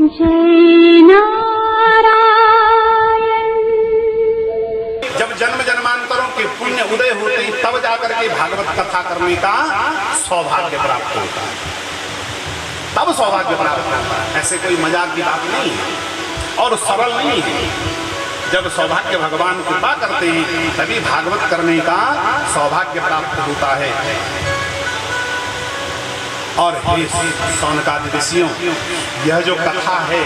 जय नारायण। जब जन्म जन्मांतरों के पुण्य उदय होते हैं तब जाकर के भागवत कथा करने का सौभाग्य प्राप्त होता है, तब सौभाग्य प्राप्त होता है। ऐसे कोई मजाक की बात नहीं है और सरल नहीं है। जब सौभाग्य भगवान कृपा करते हैं तभी भागवत करने का सौभाग्य प्राप्त होता है। और हे सौनकादि ऋषियों, यह जो कथा है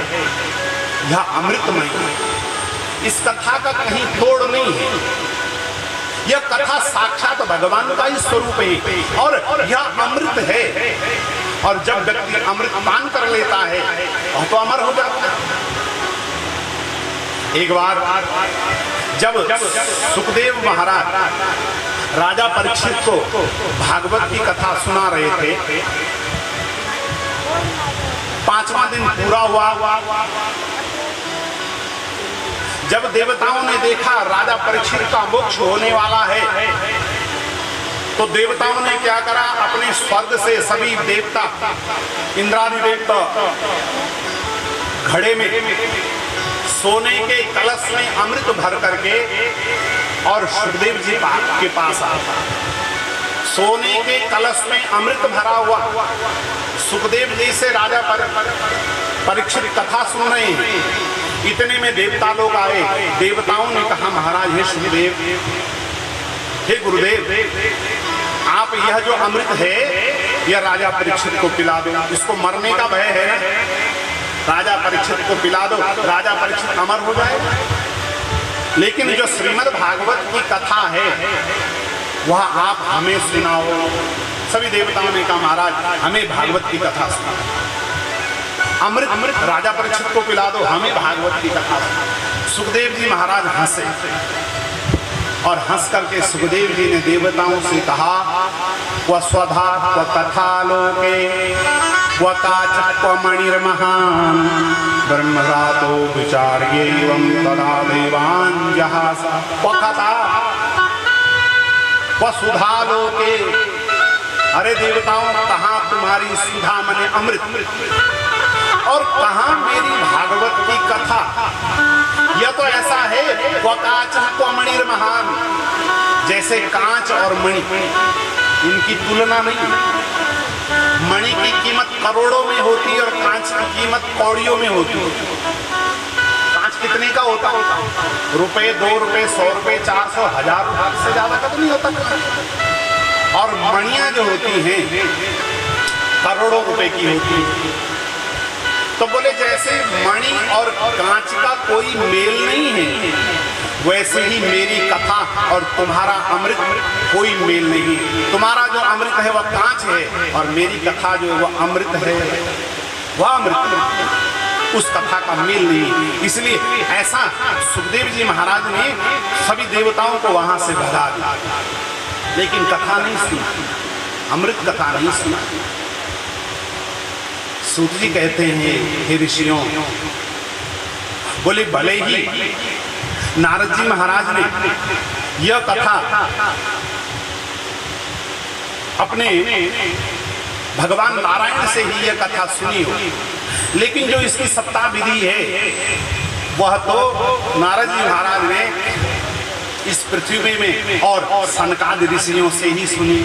यह अमृतमय है। इस कथा का कहीं तोड़ नहीं है। यह कथा साक्षात भगवान का ही स्वरूप है और यह अमृत है। और जब व्यक्ति अमृत पान कर लेता है वह तो अमर हो जाता है। एक बार जब सुखदेव महाराज राजा परीक्षित को भागवत की कथा सुना रहे थे, 5वां दिन पूरा हुआ। जब देवताओं ने देखा राजा परीक्षित का मोक्ष होने वाला है तो देवताओं ने क्या करा, अपने स्वर्ग से सभी देवता, इंद्रादि देवता घड़े में सोने के कलश में अमृत भर करके और सुखदेव जी के पास आया। सोने के कलश में अमृत भरा हुआ सुखदेव जी से राजा परीक्षित कथा सुन रहे हैं। इतने में देवता लोग आए। देवताओं ने कहा, महाराज हे सुखदेव, हे गुरुदेव, आप यह जो अमृत है यह राजा परीक्षित को पिला दो। इसको मरने का भय है ना, राजा परीक्षित को पिला दो, राजा परीक्षित अमर हो जाए। लेकिन जो श्रीमद् भागवत की कथा है वह आप हमें सुनाओ। सभी देवताओं ने कहा, महाराज हमें भागवत की कथा सुनाओ। अमृत राजा परीक्षित को पिला दो, हमें भागवत की कथा सुनाओ। सुखदेव जी महाराज हंसे और हंस करके सुखदेव जी ने देवताओं से कहा, वह स्वधा व कथा लोके व काच व मणिर्महान ब्रह्मरातो विचार्येवं तदा देवान् जहासा। व कथा व सुधा लोके, अरे देवताओं कहाँ तुम्हारी सुधा मने अमृत और कहाँ मेरी भागवत की कथा। यह तो ऐसा है, वह कांच व मणिर्महान, जैसे कांच और मणि इनकी तुलना नहीं। मणि की कीमत करोड़ों में होती है और कांच की कीमत कौड़ियों में होती है। कांच कितने का होता है? रुपए, 2 रुपए, 100 रुपए, 400, 1000 से ज्यादा का तो नहीं होता। और मणियां जो होती हैं करोड़ों रुपए की होती है। तो बोले जैसे मणि और कांच का कोई मेल नहीं है, वैसे ही मेरी कथा और तुम्हारा अमृत कोई मेल नहीं। तुम्हारा जो अमृत है वह कांच है और मेरी कथा जो है वह अमृत है, वह अमृत, उस कथा का मेल नहीं। इसलिए ऐसा सुखदेव जी महाराज ने सभी देवताओं को वहां से भगा दिया, लेकिन कथा नहीं सुना, अमृत कथा नहीं सुना। सूत जी कहते हैं, हे ऋषियों, बोले भले ही नारद जी महाराज ने यह कथा अपने भगवान नारायण से ही यह कथा सुनी हो, लेकिन जो इसकी सप्ताह विधि है वह तो नारद जी महाराज ने इस पृथ्वी में और सनकादि ऋषियों से ही सुनी।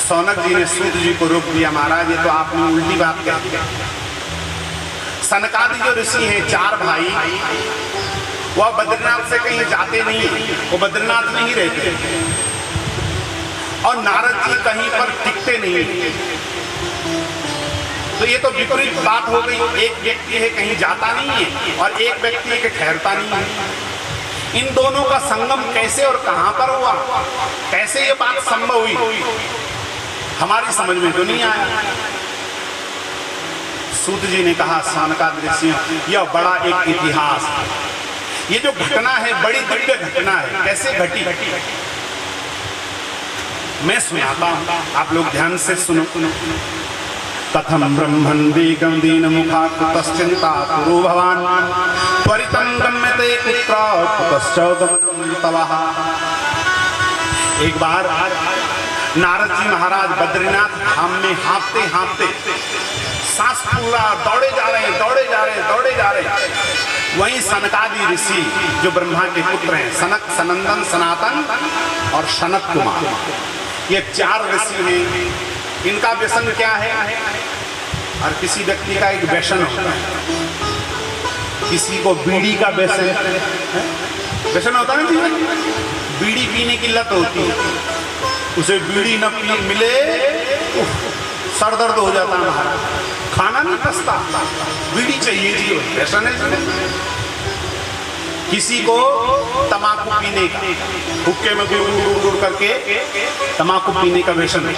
सौनक जी ने सूत जी को रोक दिया, महाराज ये तो आपने उल्टी बात कह दी। सनकादि जो ऋषि हैं 4 भाई, वह बद्रीनाथ से कहीं जाते नहीं, वो बद्रीनाथ में ही रहते और नारद जी कहीं पर टिकते नहीं। तो ये तो विपरीत बात हो गई। एक व्यक्ति है कहीं जाता नहीं है और एक व्यक्ति है कि ठहरता नहीं है। इन दोनों का संगम कैसे और कहां पर हुआ, कैसे ये बात संभव हुई, हमारी समझ में तो नहीं आया। सूत जी ने कहा, सनकादि ऋषियों, यह बड़ा एक इतिहास, ये जो घटना है बड़ी दिव्य घटना है। कैसे घटी मैं सुनाता हूं, आप लोग ध्यान से सुनो। कथम ब्रह्मन् वेगं दीन मुखा कुतश्चिंता कुरु भवान त्वरितं गम्यते कुत्र कुतश्च गमनं तवः। एक बार नारद जी महाराज बद्रीनाथ धाम में हाँफते हाँफते सांस फूल रहा, दौड़े जा रहे हैं, दौड़े जा रहे हैं, दौड़े जा रहे हैं। वहीं सनकादि ऋषि जो ब्रह्मा के पुत्र हैं, सनक, सनंदन, सनातन और सनत कुमार, ये 4 ऋषि हैं। इनका व्यसन क्या है? और किसी व्यक्ति का एक व्यसन होता है, किसी को बीड़ी का व्यसन होता है ना, बीड़ी पीने की लत होती है, उसे बीड़ी न पी मिले सर दर्द हो जाता है, हमारा खाना नहीं पचता, बीड़ी चाहिए जी, व्यसन है। किसी को तम्बाकू पीने का, हुक्के में गुड़ गुड़ करके तम्बाकू पीने का व्यसन है।